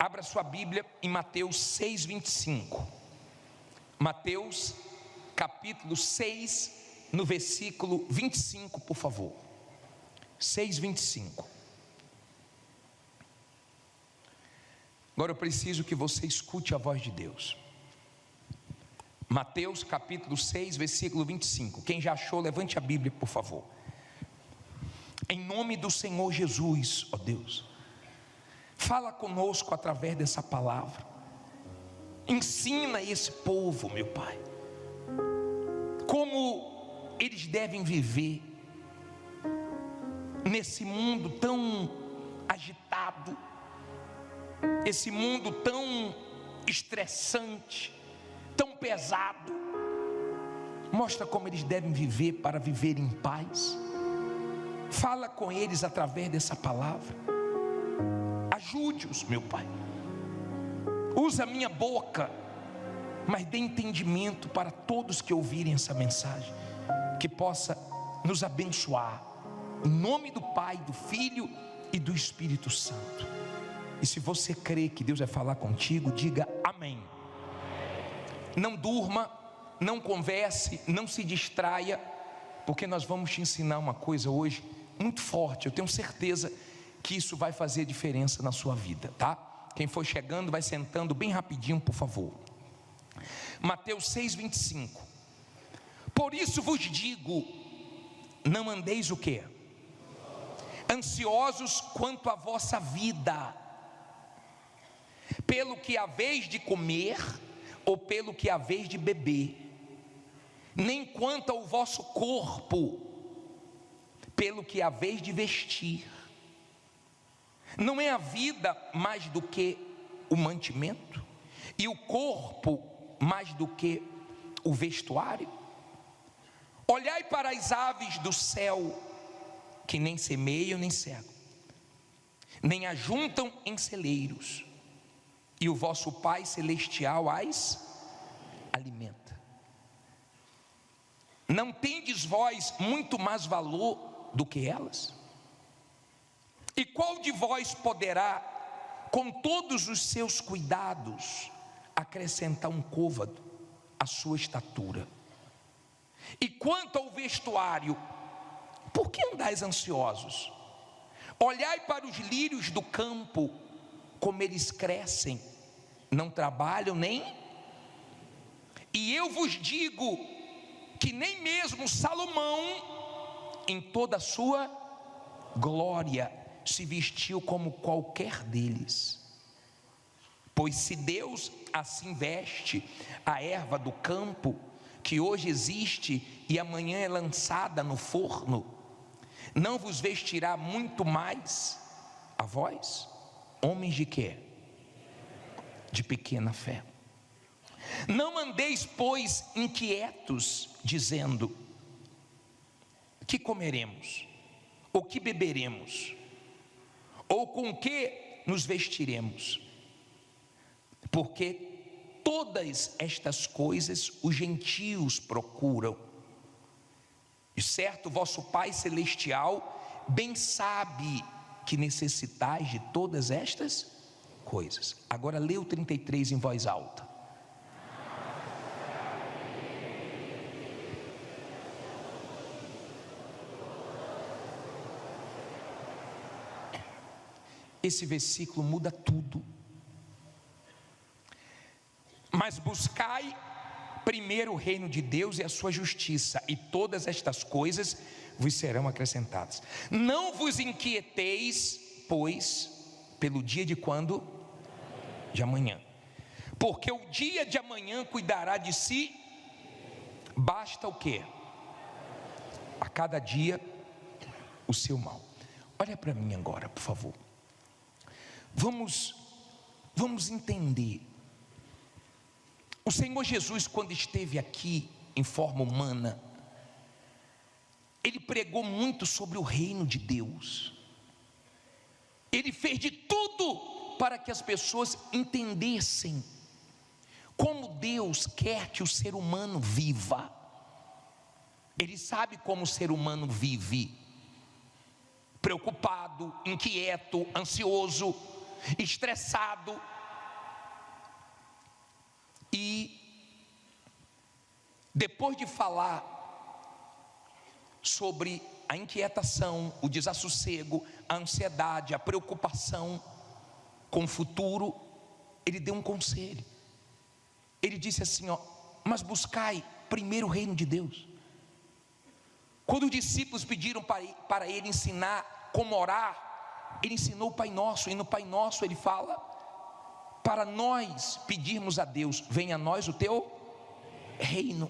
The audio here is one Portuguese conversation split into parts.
Abra sua Bíblia em Mateus 6:25. Mateus capítulo 6, no versículo 25, por favor. 6:25. Agora eu preciso que você escute a voz de Deus. Mateus capítulo 6, versículo 25. Quem já achou, levante a Bíblia, por favor. Em nome do Senhor Jesus, ó Deus, fala conosco através dessa palavra. Ensina esse povo, meu Pai, como eles devem viver nesse mundo tão agitado, esse mundo tão estressante, tão pesado. Mostra como eles devem viver para viver em paz. Fala com eles através dessa palavra. Ajude-os, meu Pai. Usa a minha boca, mas dê entendimento para todos que ouvirem essa mensagem, que possa nos abençoar, em nome do Pai, do Filho e do Espírito Santo. E se você crê que Deus vai falar contigo, diga amém. Não durma, não converse, não se distraia, porque nós vamos te ensinar uma coisa hoje muito forte. Eu tenho certeza que isso vai fazer diferença na sua vida, tá? Quem for chegando, vai sentando bem rapidinho, por favor. Mateus 6:25. Por isso vos digo, não andeis o quê? Ansiosos quanto à vossa vida, pelo que haveis de comer ou pelo que haveis de beber, nem quanto ao vosso corpo, pelo que haveis de vestir. Não é a vida mais do que o mantimento, e o corpo mais do que o vestuário? Olhai para as aves do céu, que nem semeiam nem cegam, nem ajuntam em celeiros, e o vosso Pai Celestial as alimenta. Não tendes vós muito mais valor do que elas? E qual de vós poderá, com todos os seus cuidados, acrescentar um côvado à sua estatura? E quanto ao vestuário, por que andais ansiosos? Olhai para os lírios do campo, como eles crescem, não trabalham nem. E eu vos digo que nem mesmo Salomão, em toda a sua glória, se vestiu como qualquer deles. Pois se Deus assim veste a erva do campo, que hoje existe e amanhã é lançada no forno, não vos vestirá muito mais a vós, homens de quê? De pequena fé. Não andeis, pois, inquietos, dizendo: que comeremos? Ou que beberemos? Ou com que nos vestiremos? Porque todas estas coisas os gentios procuram, e certo vosso Pai Celestial bem sabe que necessitais de todas estas coisas. Agora lê o 33 em voz alta. Esse versículo muda tudo. Mas buscai primeiro o reino de Deus e a sua justiça, e todas estas coisas vos serão acrescentadas. Não vos inquieteis, pois, pelo dia de quando? De amanhã. Porque o dia de amanhã cuidará de si. Basta o quê? A cada dia o seu mal. Olha para mim agora, por favor. Vamos entender. O Senhor Jesus, quando esteve aqui em forma humana, Ele pregou muito sobre o reino de Deus. Ele fez de tudo para que as pessoas entendessem como Deus quer que o ser humano viva. Ele sabe como o ser humano vive: preocupado, inquieto, ansioso, estressado, E depois de falar sobre a inquietação, o desassossego, a ansiedade, a preocupação com o futuro, ele deu um conselho. Ele disse assim, mas buscai primeiro o reino de Deus. Quando os discípulos pediram para ele ensinar como orar, ele ensinou o Pai Nosso, e no Pai Nosso ele fala, para nós pedirmos a Deus, venha a nós o teu reino.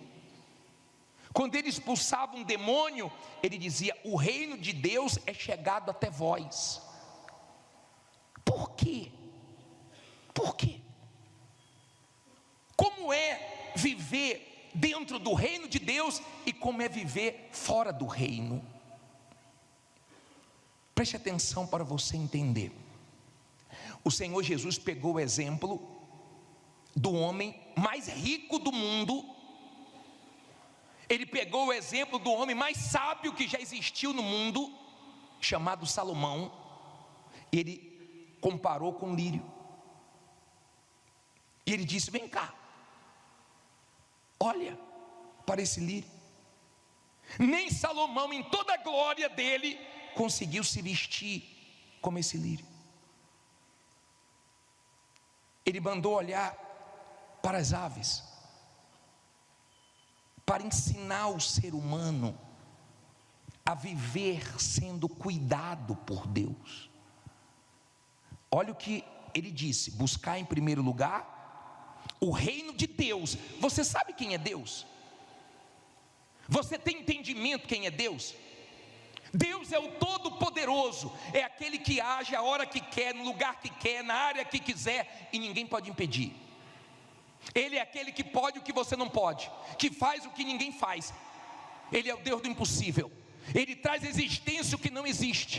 Quando ele expulsava um demônio, ele dizia, o reino de Deus é chegado até vós. Por quê? Por quê? Como é viver dentro do reino de Deus e como é viver fora do reino? Preste atenção para você entender. O Senhor Jesus pegou o exemplo do homem mais rico do mundo. Ele pegou o exemplo do homem mais sábio que já existiu no mundo, chamado Salomão. Ele comparou com lírio. E ele disse, vem cá, olha para esse lírio. Nem Salomão, em toda a glória dele, conseguiu se vestir como esse lírio. Ele mandou olhar para as aves, para ensinar o ser humano a viver sendo cuidado por Deus. Olha o que ele disse, buscar em primeiro lugar o reino de Deus. Você sabe quem é Deus? Você tem entendimento quem é Deus? Deus é o Todo-Poderoso, é aquele que age a hora que quer, no lugar que quer, na área que quiser, e ninguém pode impedir. Ele é aquele que pode o que você não pode, que faz o que ninguém faz. Ele é o Deus do impossível. Ele traz à existência o que não existe.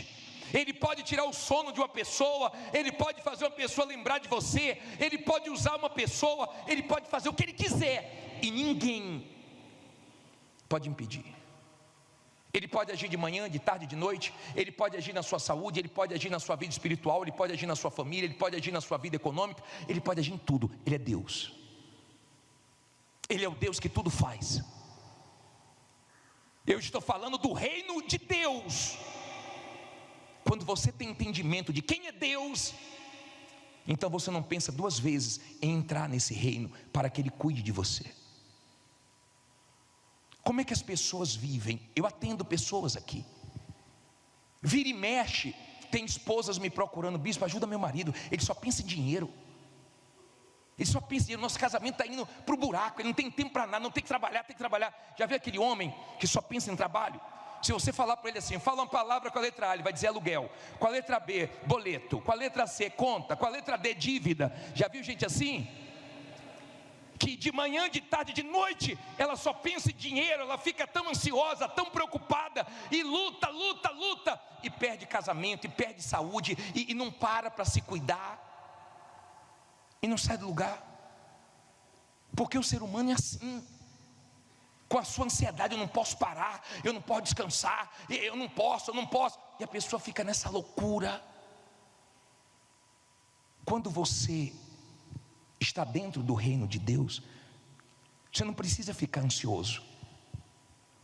Ele pode tirar o sono de uma pessoa, ele pode fazer uma pessoa lembrar de você, ele pode usar uma pessoa, ele pode fazer o que ele quiser, e ninguém pode impedir. Ele pode agir de manhã, de tarde, de noite. Ele pode agir na sua saúde, ele pode agir na sua vida espiritual, ele pode agir na sua família, ele pode agir na sua vida econômica, ele pode agir em tudo. Ele é Deus. Ele é o Deus que tudo faz. Eu estou falando do reino de Deus. Quando você tem entendimento de quem é Deus, então você não pensa duas vezes em entrar nesse reino para que Ele cuide de você. Como é que as pessoas vivem? Eu atendo pessoas aqui. Vira e mexe, tem esposas me procurando, bispo, ajuda meu marido, ele só pensa em dinheiro. Ele só pensa em dinheiro, nosso casamento está indo para o buraco, ele não tem tempo para nada, não tem que trabalhar, tem que trabalhar. Já viu aquele homem que só pensa em trabalho? Se você falar para ele assim, fala uma palavra com a letra A, ele vai dizer aluguel. Com a letra B, boleto. Com a letra C, conta. Com a letra D, dívida. Já viu gente assim? Que de manhã, de tarde, de noite, ela só pensa em dinheiro, ela fica tão ansiosa, tão preocupada, e luta, e perde casamento, e perde saúde, e não para se cuidar, e não sai do lugar, porque o ser humano é assim. Com a sua ansiedade, eu não posso parar, eu não posso descansar, eu não posso, e a pessoa fica nessa loucura. Quando você está dentro do reino de Deus, você não precisa ficar ansioso,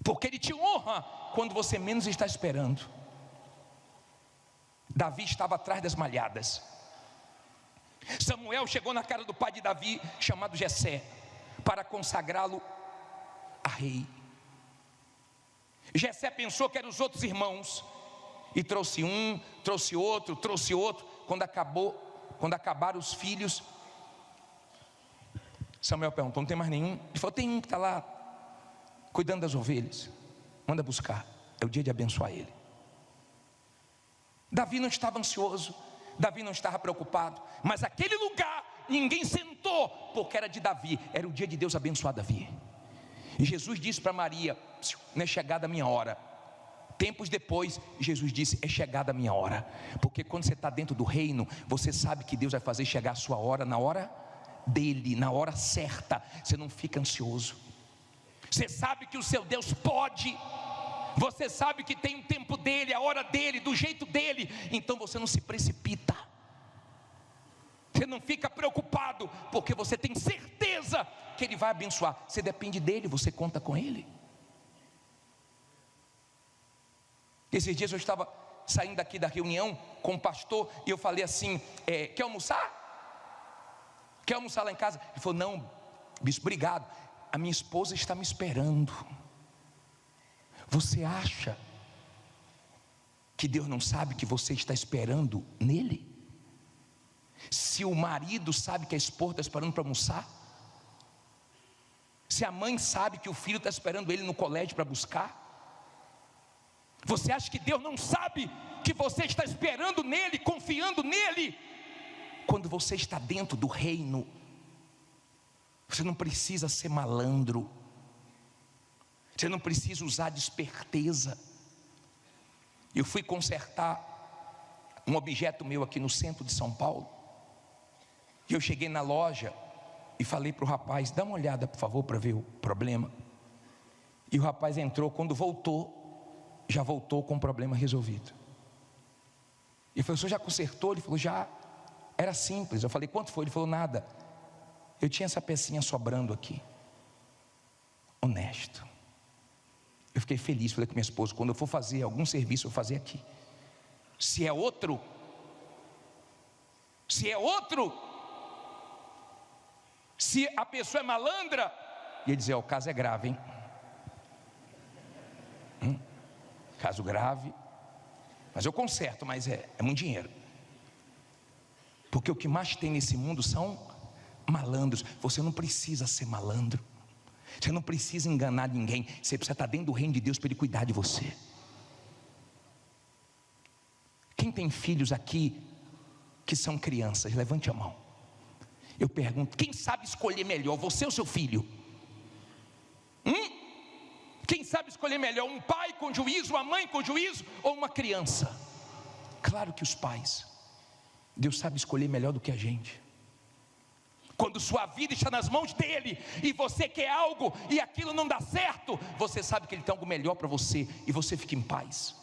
porque Ele te honra quando você menos está esperando. Davi estava atrás das malhadas. Samuel chegou na casa do pai de Davi, chamado Jessé, para consagrá-lo a rei. Jessé pensou que eram os outros irmãos, e trouxe um, trouxe outro. Quando acabaram os filhos, Samuel perguntou, não tem mais nenhum? Ele falou, tem um que está lá cuidando das ovelhas, manda buscar, é o dia de abençoar ele. Davi não estava ansioso, Davi não estava preocupado, mas aquele lugar ninguém sentou, porque era de Davi, era o dia de Deus abençoar Davi. E Jesus disse para Maria, não é chegada a minha hora. Tempos depois, Jesus disse, é chegada a minha hora. Porque quando você está dentro do reino, você sabe que Deus vai fazer chegar a sua hora, na hora dele, na hora certa. Você não fica ansioso. Você sabe que o seu Deus pode. Você sabe que tem o tempo dele, a hora dele, do jeito dele. Então você não se precipita. Você não fica preocupado, porque você tem certeza certeza que Ele vai abençoar. Você depende dEle, você conta com Ele. Esses dias eu estava saindo daqui da reunião com o pastor e eu falei assim, quer almoçar? Quer almoçar lá em casa? Ele falou, não, bispo, obrigado, a minha esposa está me esperando. Você acha que Deus não sabe que você está esperando nele? Se o marido sabe que a esposa está esperando para almoçar, se a mãe sabe que o filho está esperando ele no colégio para buscar, você acha que Deus não sabe que você está esperando nele, confiando nele? Quando você está dentro do reino, você não precisa ser malandro, você não precisa usar de esperteza. Eu fui consertar um objeto meu aqui no centro de São Paulo, e eu cheguei na loja e falei para o rapaz, dá uma olhada por favor para ver o problema. E o rapaz entrou, quando voltou, já voltou com o problema resolvido. E falou, o senhor já consertou? Ele falou, já. Era simples. Eu falei, quanto foi? Ele falou, nada. Eu tinha essa pecinha sobrando aqui. Honesto. Eu fiquei feliz, falei com minha esposa, quando eu for fazer algum serviço, eu vou fazer aqui. Se é outro, se a pessoa é malandra, e ele dizia, o caso é grave, hein? Caso grave, mas eu conserto, mas é muito dinheiro. Porque o que mais tem nesse mundo são malandros. Você não precisa ser malandro, você não precisa enganar ninguém, você precisa estar dentro do reino de Deus para Ele cuidar de você. Quem tem filhos aqui que são crianças, levante a mão. Eu pergunto, quem sabe escolher melhor, você ou seu filho? Quem sabe escolher melhor, um pai com juízo, uma mãe com juízo, ou uma criança? Claro que os pais. Deus sabe escolher melhor do que a gente. Quando sua vida está nas mãos dEle, e você quer algo, e aquilo não dá certo, você sabe que Ele tem algo melhor para você, e você fica em paz.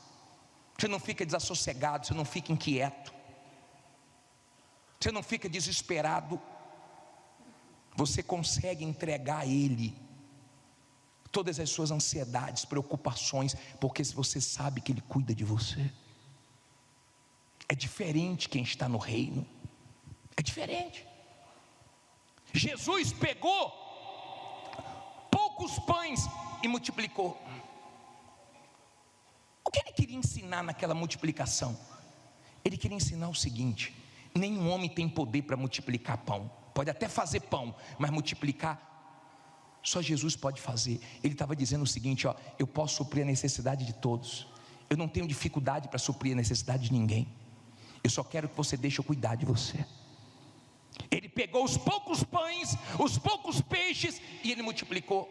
Você não fica desassossegado, você não fica inquieto, você não fica desesperado. Você consegue entregar a Ele todas as suas ansiedades, preocupações, porque se você sabe que Ele cuida de você. É diferente quem está no reino, é diferente. Jesus pegou poucos pães e multiplicou. O que Ele queria ensinar naquela multiplicação? Ele queria ensinar o seguinte: nenhum homem tem poder para multiplicar pão. Pode até fazer pão, mas multiplicar só Jesus pode fazer. Ele estava dizendo o seguinte, eu posso suprir a necessidade de todos. Eu não tenho dificuldade para suprir a necessidade de ninguém. Eu só quero que você deixe eu cuidar de você. Ele pegou os poucos pães, os poucos peixes, e Ele multiplicou.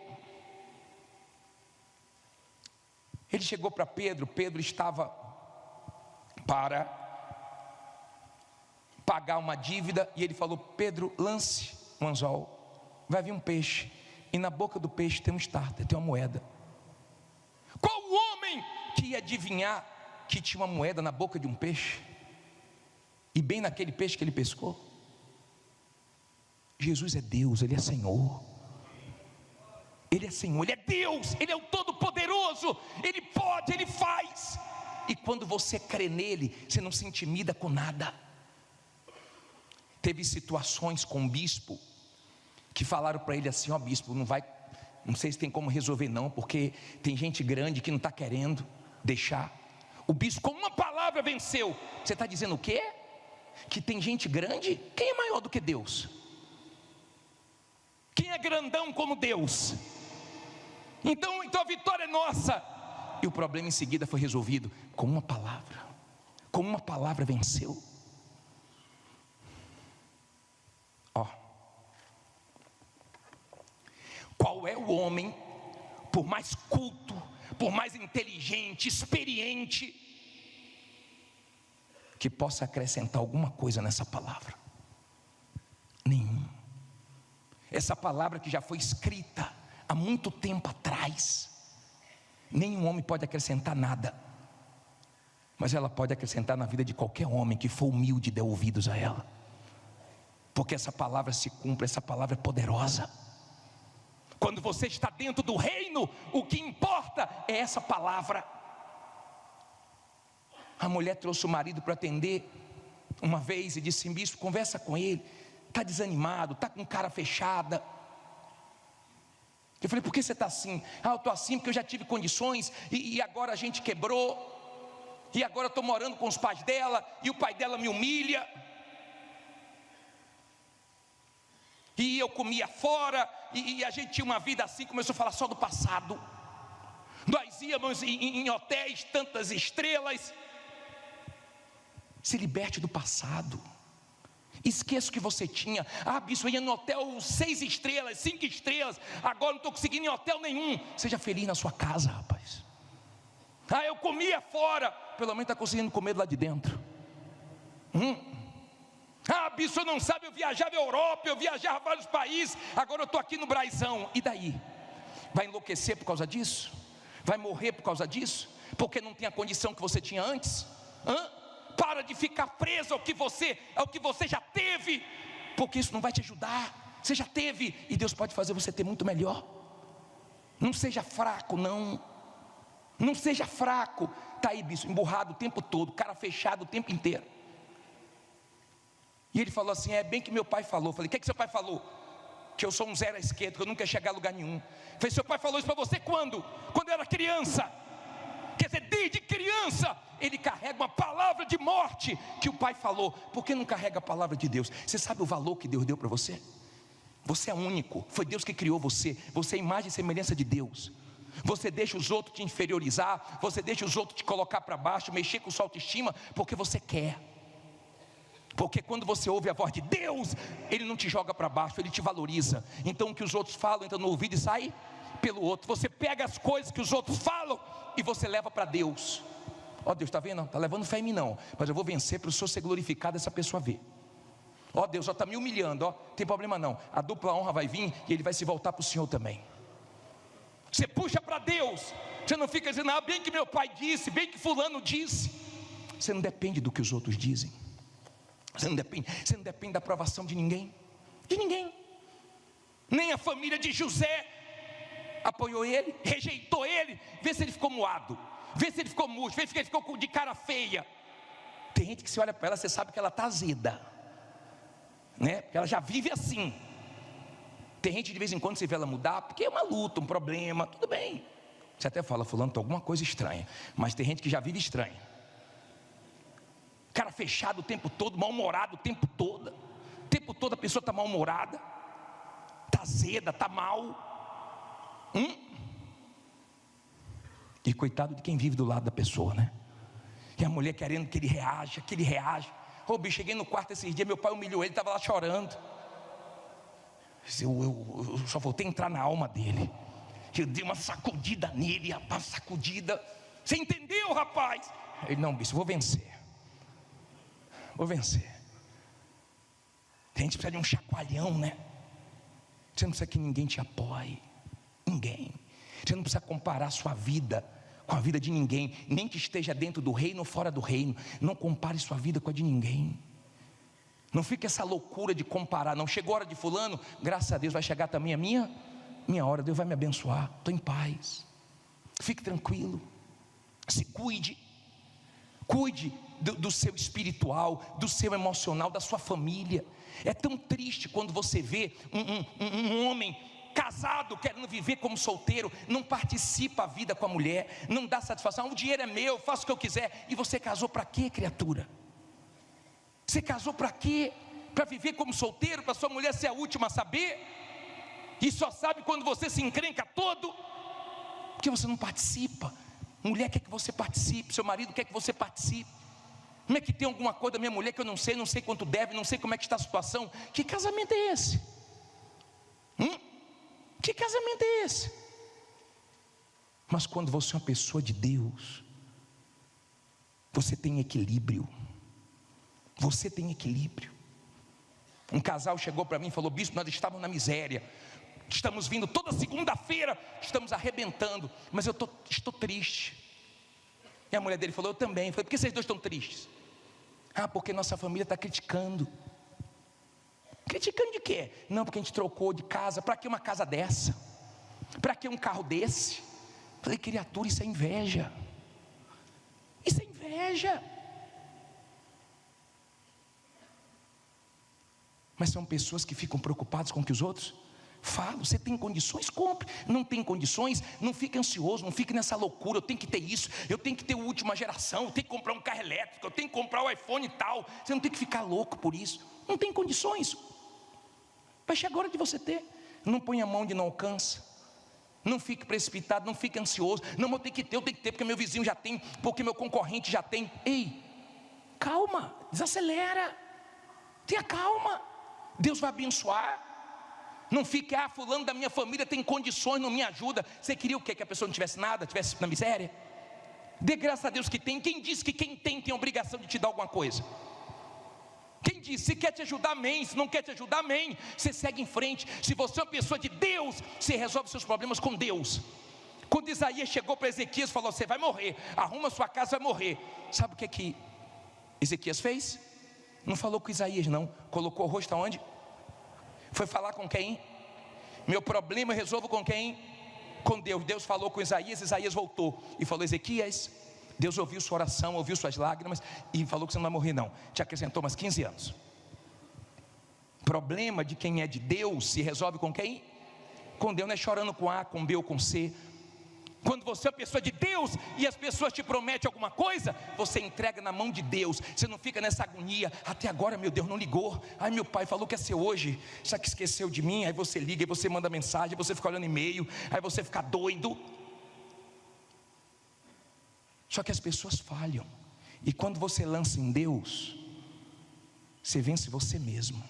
Ele chegou para Pedro. Pedro estava para pagar uma dívida, e Ele falou, Pedro, lance um anzol, vai vir um peixe, e na boca do peixe tem um starter, tem uma moeda. Qual homem que ia adivinhar que tinha uma moeda na boca de um peixe, e bem naquele peixe que ele pescou? Jesus é Deus, Ele é Senhor, Ele é Senhor, Ele é Deus, Ele é o Todo-Poderoso, Ele pode, Ele faz. E quando você crê nele, você não se intimida com nada. Teve situações com o bispo que falaram para ele assim, bispo, não sei se tem como resolver não, porque tem gente grande que não está querendo deixar. O bispo com uma palavra venceu. Você está dizendo o quê? Que tem gente grande? Quem é maior do que Deus? Quem é grandão como Deus? Então a vitória é nossa. E o problema em seguida foi resolvido com uma palavra. Com uma palavra venceu. Qual é o homem, por mais culto, por mais inteligente, experiente, que possa acrescentar alguma coisa nessa palavra? Nenhum. Essa palavra que já foi escrita há muito tempo atrás, nenhum homem pode acrescentar nada, mas ela pode acrescentar na vida de qualquer homem que for humilde e der ouvidos a ela, porque essa palavra se cumpre, essa palavra é poderosa. Quando você está dentro do reino, o que importa é essa palavra. A mulher trouxe o marido para atender uma vez e disse: bispo, conversa com ele, está desanimado, está com cara fechada. Eu falei: por que você está assim? Eu estou assim porque eu já tive condições e agora a gente quebrou, e agora eu estou morando com os pais dela, e o pai dela me humilha, e eu comia fora, e a gente tinha uma vida assim. Começou a falar só do passado. Nós íamos em hotéis, tantas estrelas. Se liberte do passado. Esqueça o que você tinha. Bispo, eu ia no hotel 6 estrelas, 5 estrelas, agora não estou conseguindo ir em hotel nenhum. Seja feliz na sua casa, rapaz. Eu comia fora, pelo menos está conseguindo comer do lado de dentro. Bispo, você não sabe, eu viajava a Europa, eu viajava a vários países, agora eu estou aqui no Braizão. E daí? Vai enlouquecer por causa disso? Vai morrer por causa disso? Porque não tem a condição que você tinha antes? Para de ficar preso ao que você já teve, porque isso não vai te ajudar. Você já teve, e Deus pode fazer você ter muito melhor. Não seja fraco, não seja fraco. Está aí, bispo, emburrado o tempo todo, cara fechado o tempo inteiro. E ele falou assim: é bem que meu pai falou. Eu falei: o que seu pai falou? Que eu sou um zero à esquerda, que eu nunca ia chegar a lugar nenhum. Eu falei: seu pai falou isso para você quando? Quando eu era criança. Quer dizer, desde criança ele carrega uma palavra de morte que o pai falou. Por que não carrega a palavra de Deus? Você sabe o valor que Deus deu para você? Você é único, foi Deus que criou você. Você é imagem e semelhança de Deus. Você deixa os outros te inferiorizar, você deixa os outros te colocar para baixo, mexer com sua autoestima, porque você quer. Porque quando você ouve a voz de Deus, Ele não te joga para baixo, Ele te valoriza. Então o que os outros falam entra no ouvido e sai pelo outro. Você pega as coisas que os outros falam e você leva para Deus. Deus, está vendo? Não está levando fé em mim não, mas eu vou vencer para o Senhor ser glorificado, essa pessoa ver. Deus, está me humilhando, não tem problema não. A dupla honra vai vir e Ele vai se voltar para o Senhor também. Você puxa para Deus. Você não fica dizendo: bem que meu pai disse, bem que fulano disse. Você não depende do que os outros dizem. Você não depende da aprovação de ninguém. De ninguém. Nem a família de José apoiou ele, rejeitou ele. Vê se ele ficou moado, vê se ele ficou murcho, vê se ele ficou de cara feia. Tem gente que você olha para ela, você sabe que ela está azeda, né? Porque ela já vive assim. Tem gente de vez em quando você vê ela mudar, porque é uma luta, um problema, tudo bem. Você até fala: fulano, está alguma coisa estranha. Mas tem gente que já vive estranha. Cara fechado o tempo todo, mal-humorado o tempo todo. O tempo todo a pessoa está mal-humorada, está azeda, está mal. E coitado de quem vive do lado da pessoa, né? E a mulher querendo que ele reaja, bicho, cheguei no quarto esses dias, meu pai humilhou ele, estava lá chorando. Eu só voltei a entrar na alma dele. Eu dei uma sacudida nele, uma sacudida. Você entendeu, rapaz? Ele: não, bicho, vou vencer. A gente precisa de um chacoalhão, né? Você não precisa que ninguém te apoie. Ninguém. Você não precisa comparar a sua vida com a vida de ninguém, nem que esteja dentro do reino ou fora do reino. Não compare sua vida com a de ninguém. Não fique essa loucura de comparar. Não chegou a hora de fulano, graças a Deus vai chegar também a minha hora. Deus vai me abençoar, estou em paz. Fique tranquilo. Se cuide. Cuide do seu espiritual, do seu emocional, da sua família. É tão triste quando você vê um homem casado querendo viver como solteiro, não participa a vida com a mulher, não dá satisfação. O dinheiro é meu, faço o que eu quiser. E você casou para quê, criatura? Você casou para quê? Para viver como solteiro, para sua mulher ser a última a saber? E só sabe quando você se encrenca todo? Porque você não participa. Mulher quer que você participe, seu marido quer que você participe. Como é que tem alguma coisa da minha mulher que eu não sei quanto deve, não sei como é que está a situação? Que casamento é esse? Que casamento é esse? Mas quando você é uma pessoa de Deus, você tem equilíbrio. Você tem equilíbrio. Um casal chegou para mim e falou: bispo, nós estávamos na miséria, estamos vindo toda segunda-feira, estamos arrebentando, mas eu estou triste. E a mulher dele falou: eu também. Eu falei: por que vocês dois estão tristes? Porque nossa família está criticando. Criticando de quê? Não, porque a gente trocou de casa. Para que uma casa dessa? Para que um carro desse? Falei, criatura, isso é inveja. Isso é inveja. Mas são pessoas que ficam preocupadas com o que os outros falam. Você tem condições? Compre. Não tem condições? Não fique ansioso, não fique nessa loucura. Eu tenho que ter isso, eu tenho que ter a última geração, eu tenho que comprar um carro elétrico, eu tenho que comprar o iPhone e tal. Você não tem que ficar louco por isso. Não tem condições. Vai chegar a hora de você ter. Não põe a mão onde não alcança. Não fique precipitado, não fique ansioso. Não, eu tenho que ter porque meu vizinho já tem, porque meu concorrente já tem. Ei, calma, desacelera. Tenha calma. Deus vai abençoar. Não fique, fulano da minha família tem condições, não me ajuda. Você queria o quê? Que a pessoa não tivesse nada, tivesse na miséria? Dê graças a Deus que tem. Quem disse que quem tem a obrigação de te dar alguma coisa? Quem disse? Se quer te ajudar, amém. Se não quer te ajudar, amém. Você segue em frente. Se você é uma pessoa de Deus, você resolve seus problemas com Deus. Quando Isaías chegou para Ezequias e falou, você vai morrer, arruma sua casa, vai morrer. Sabe o que Ezequias fez? Não falou com Isaías não. Colocou o rosto aonde? Foi falar com quem? Meu problema eu resolvo com quem? Com Deus. Deus falou com Isaías, Isaías voltou e falou, Ezequias, Deus ouviu sua oração, ouviu suas lágrimas e falou que você não vai morrer não. Te acrescentou mais 15 anos. Problema de quem é de Deus se resolve com quem? Com Deus. Não é chorando com A, com B ou com C. Quando você é uma pessoa de Deus e as pessoas te prometem alguma coisa, você entrega na mão de Deus. Você não fica nessa agonia, até agora meu Deus não ligou. Ai, meu pai falou que ia ser hoje, só que esqueceu de mim. Aí você liga, aí você manda mensagem, aí você fica olhando e-mail, aí você fica doido. Só que as pessoas falham. E quando você lança em Deus, você vence você mesmo.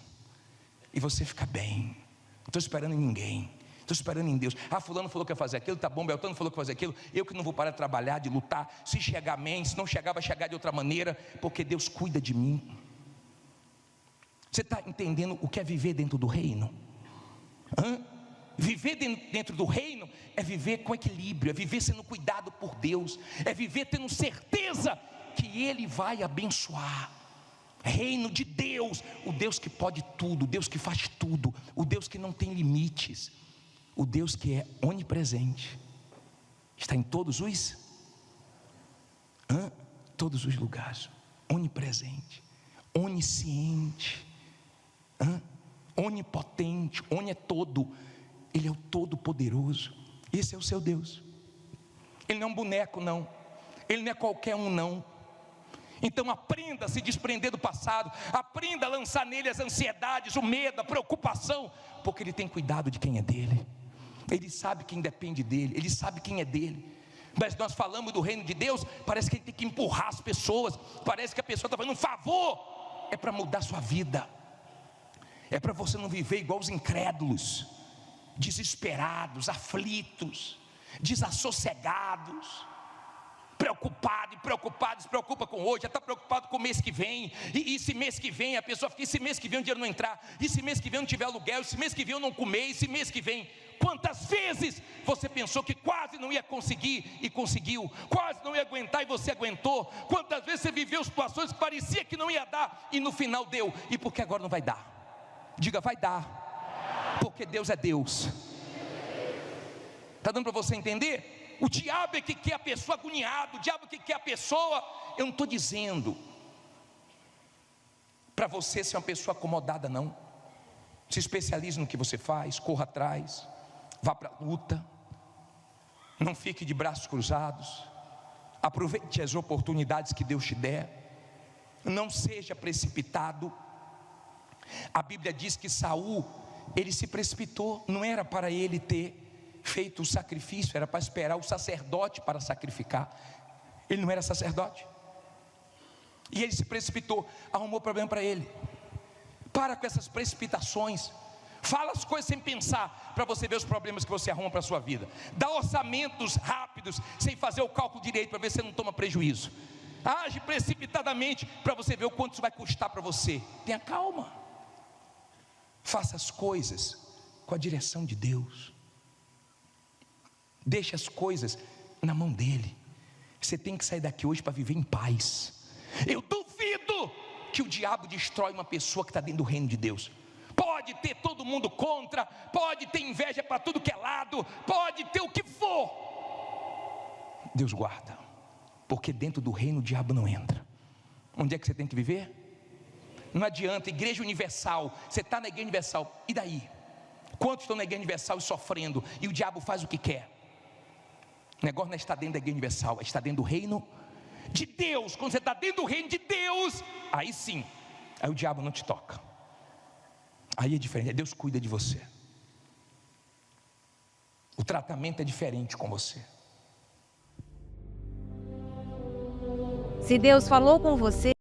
E você fica bem. Não estou esperando em ninguém. Estou esperando em Deus. Fulano falou que ia fazer aquilo, tá bom, Beltrano falou que ia fazer aquilo. Eu que não vou parar de trabalhar, de lutar. Se chegar, amém. Se não chegar, vai chegar de outra maneira, porque Deus cuida de mim. Você está entendendo o que é viver dentro do reino? Viver dentro do reino é viver com equilíbrio, é viver sendo cuidado por Deus, é viver tendo certeza que Ele vai abençoar. Reino de Deus, o Deus que pode tudo, o Deus que faz tudo, o Deus que não tem limites, o Deus que é onipresente, está em todos os lugares, onipresente, onisciente, onipotente, é todo. Ele é o todo-poderoso. Esse é o seu Deus. Ele não é um boneco não, Ele não é qualquer um não. Então aprenda a se desprender do passado, aprenda a lançar nele as ansiedades, o medo, a preocupação, porque Ele tem cuidado de quem é dele. Ele sabe quem depende dele, Ele sabe quem é dele. Mas nós falamos do reino de Deus, parece que Ele tem que empurrar as pessoas, parece que a pessoa está fazendo um favor. É para mudar sua vida, é para você não viver igual os incrédulos, desesperados, aflitos, desassossegados, preocupado, se preocupa com hoje, já está preocupado com o mês que vem, e se mês que vem, a pessoa fica, e se mês que vem o dinheiro não entrar, e se mês que vem não tiver aluguel, e se mês que vem eu não comer, e se mês que vem, quantas vezes você pensou que quase não ia conseguir, e conseguiu, quase não ia aguentar, e você aguentou, quantas vezes você viveu situações que parecia que não ia dar, e no final deu, e por que agora não vai dar? Diga, vai dar, porque Deus é Deus. Está dando para você entender? O diabo é que quer a pessoa agoniada, o diabo é que quer a pessoa. Eu não estou dizendo para você ser uma pessoa acomodada não. Se especialize no que você faz, corra atrás, vá para a luta, não fique de braços cruzados, aproveite as oportunidades que Deus te der, não seja precipitado. A Bíblia diz que Saul, ele se precipitou, não era para ele ter feito o sacrifício, era para esperar o sacerdote para sacrificar. Ele não era sacerdote, e ele se precipitou, arrumou problema para ele. Para com essas precipitações, fala as coisas sem pensar, para você ver os problemas que você arruma para a sua vida. Dá orçamentos rápidos, sem fazer o cálculo direito, para ver se você não toma prejuízo. Age precipitadamente, para você ver o quanto isso vai custar para você. Tenha calma, faça as coisas com a direção de Deus. Deixe as coisas na mão dele. Você tem que sair daqui hoje para viver em paz. Eu duvido que o diabo destrói uma pessoa que está dentro do reino de Deus. pode ter todo mundo contra, pode ter inveja para tudo que é lado, pode ter o que for. Deus guarda, porque dentro do reino o diabo não entra. Onde é que você tem que viver? Não adianta, igreja universal, você está na igreja universal, e daí? Quantos estão na igreja universal e sofrendo, e o diabo faz o que quer? O negócio não é estar dentro da igreja universal, é estar dentro do reino de Deus. Quando você está dentro do reino de Deus, aí sim, aí o diabo não te toca. Aí é diferente, Deus cuida de você. O tratamento é diferente com você. Se Deus falou com você,